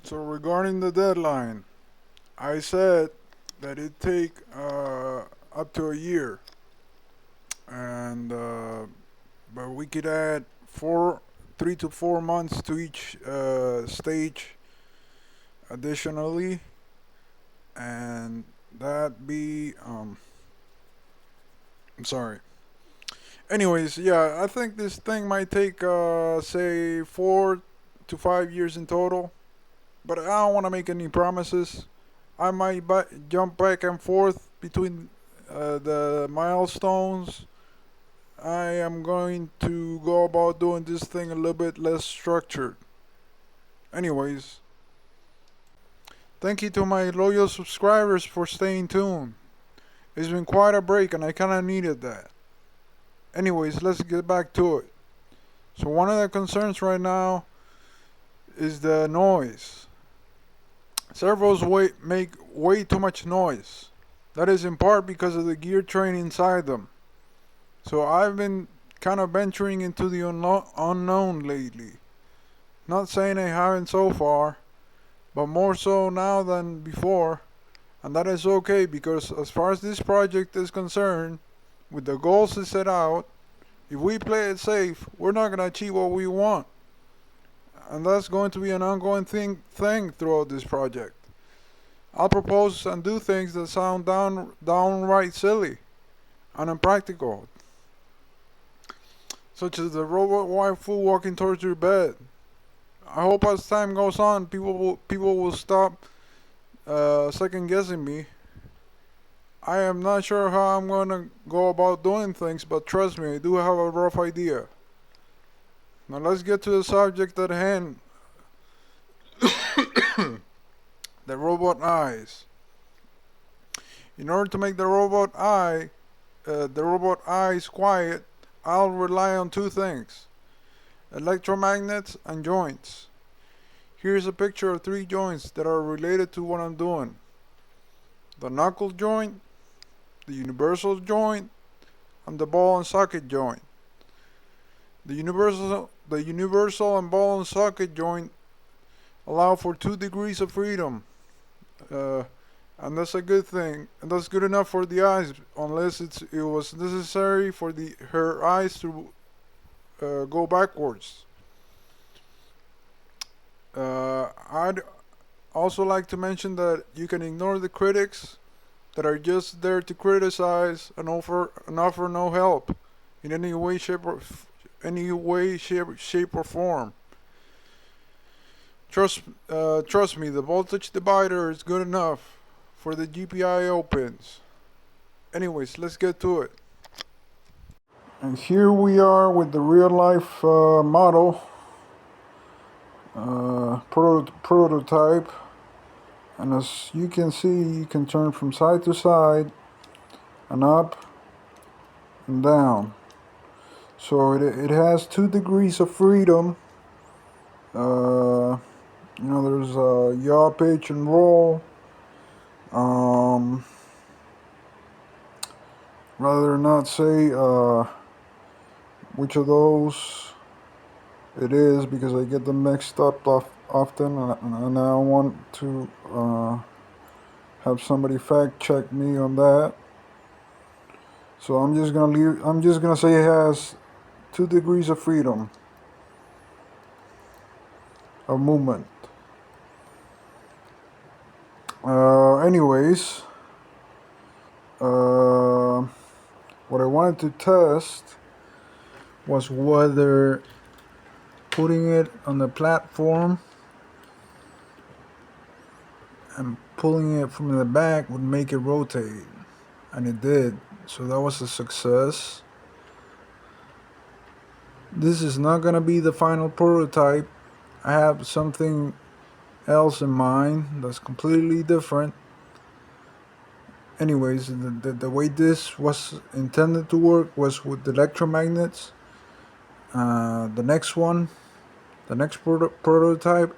So regarding the deadline, I said that it take up to a year, and but we could add 3 to 4 months to each stage additionally, and that be I'm sorry. Anyways, yeah, I think this thing might take say 4 to 5 years in total, but I don't want to make any promises. I might jump back and forth between the milestones. I am going to go about doing this thing a little bit less structured. Anyways, thank you to my loyal subscribers for staying tuned. It's been quite a break and I kinda needed that. Anyways, let's get back to it. So, one of the concerns right now is the noise. Servos make way too much noise. That is in part because of the gear train inside them. So I've been kind of venturing into the unknown lately. Not saying I haven't so far, but more so now than before. And that is okay because as far as this project is concerned, with the goals it set out, if we play it safe, we're not going to achieve what we want. And that's going to be an ongoing thing throughout this project. I'll propose and do things that sound downright silly and impractical, such as the robot waifu walking towards your bed. I hope as time goes on, people will stop second guessing me. I am not sure how I'm gonna go about doing things, but trust me, I do have a rough idea. Now let's get to the subject at hand: the robot eyes. In order to make the robot eyes quiet, I'll rely on two things: electromagnets and joints. Here's a picture of three joints that are related to what I'm doing: the knuckle joint, the universal joint, and the ball and socket joint. The universal and ball and socket joint allow for 2 degrees of freedom, uh, and that's a good thing. And that's good enough for the eyes, unless it was necessary for the her eyes to go backwards. I'd also like to mention that you can ignore the critics that are just there to criticize and offer no help in any way, shape or form. Trust me, the voltage divider is good enough for the GPIO pins. Anyways, let's get to it. And here we are with the real life model prototype. And as you can see, you can turn from side to side and up and down. So it has 2 degrees of freedom. Uh, there's yaw, pitch, and roll. Um, rather not say which of those it is because I get them mixed up often, and I want to have somebody fact check me on that. So I'm just gonna leave. I'm just gonna say it has 2 degrees of freedom of movement. Anyways, what I wanted to test was whether putting it on the platform and pulling it from the back would make it rotate, and it did. So that was a success. This is not gonna be the final prototype. I have something else in mind that's completely different. Anyways, the way this was intended to work was with the electromagnets. The next one, the next prototype,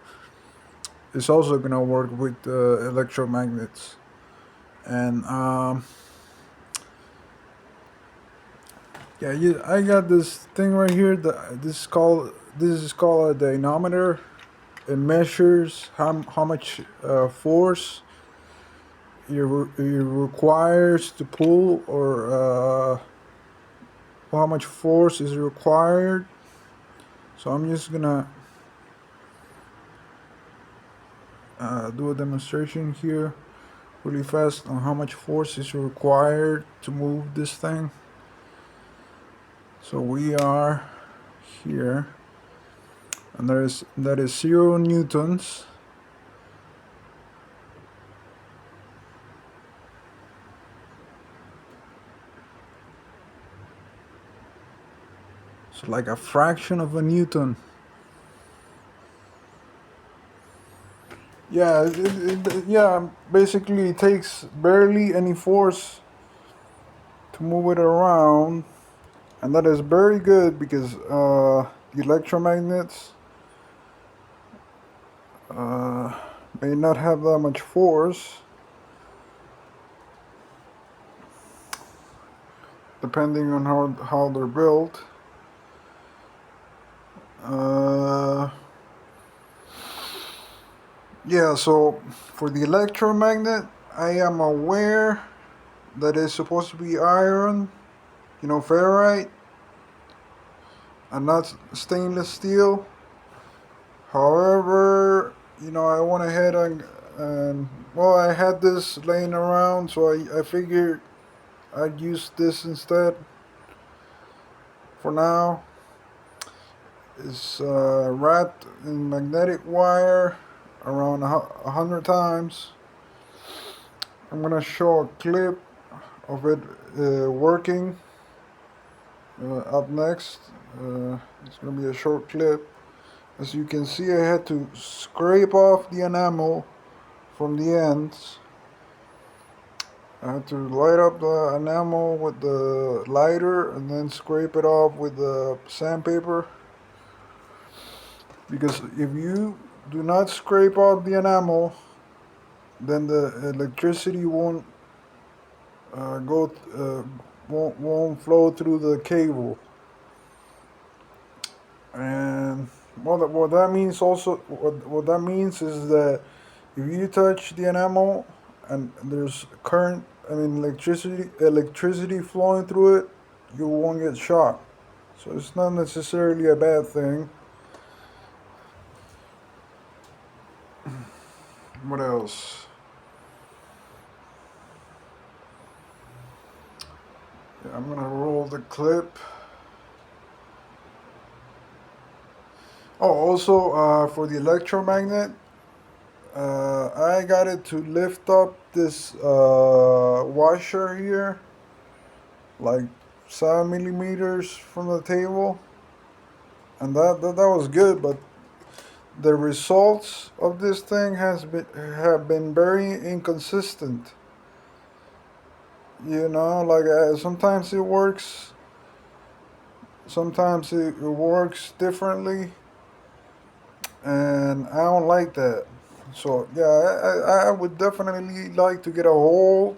is also gonna work with electromagnets. And I got this thing right here. This is called a dynamometer. it measures how much force it requires to pull, or how much force is required. So I'm just gonna do a demonstration here really fast on how much force is required to move this thing. So we are here, and that is 0 newtons. So like a fraction of a newton. Yeah, yeah. Basically, it takes barely any force to move it around, and that is very good because the electromagnets may not have that much force, depending on how they're built. Yeah, so for the electromagnet, I am aware that it's supposed to be iron, ferrite, and not stainless steel. However, I went ahead and well, I had this laying around, so I figured I'd use this instead for now. It's wrapped in magnetic wire around 100 times. I'm gonna show a clip of it working up next. It's gonna be a short clip. As you can see, I had to scrape off the enamel from the ends. I had to light up the enamel with the lighter and then scrape it off with the sandpaper. Because if you do not scrape off the enamel, then the electricity won't won't flow through the cable. And what that means also, what that means is that if you touch the enamel and there's current, electricity flowing through it, you won't get shocked. So it's not necessarily a bad thing. What else? Yeah, I'm gonna roll the clip. Oh, also for the electromagnet, I got it to lift up this washer here, like 7 millimeters from the table, and that was good. But the results of this thing have been very inconsistent. Like sometimes it works, sometimes it works differently, and I don't like that. So yeah, I would definitely like to get a hold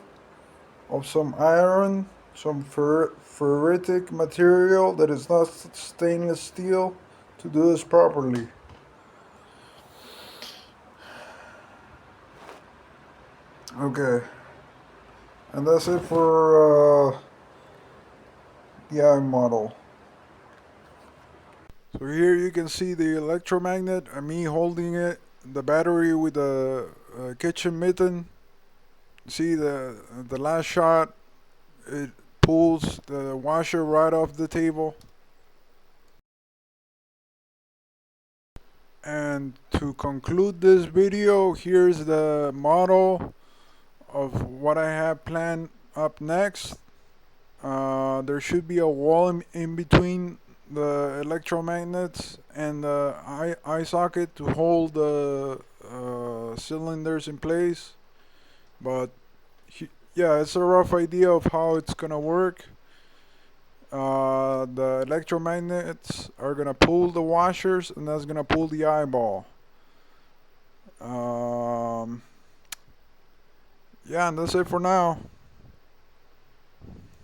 of some iron, some ferritic material that is not stainless steel to do this properly. Okay, and that's it for the I model. So here you can see the electromagnet and me holding it, the battery with the kitchen mitten. See the last shot, it pulls the washer right off the table. And to conclude this video, here's the model of what I have planned up next. There should be a wall in between the electromagnets and the eye socket to hold the cylinders in place. But yeah, it's a rough idea of how it's gonna work. The electromagnets are gonna pull the washers, and that's gonna pull the eyeball. Yeah, and that's it for now.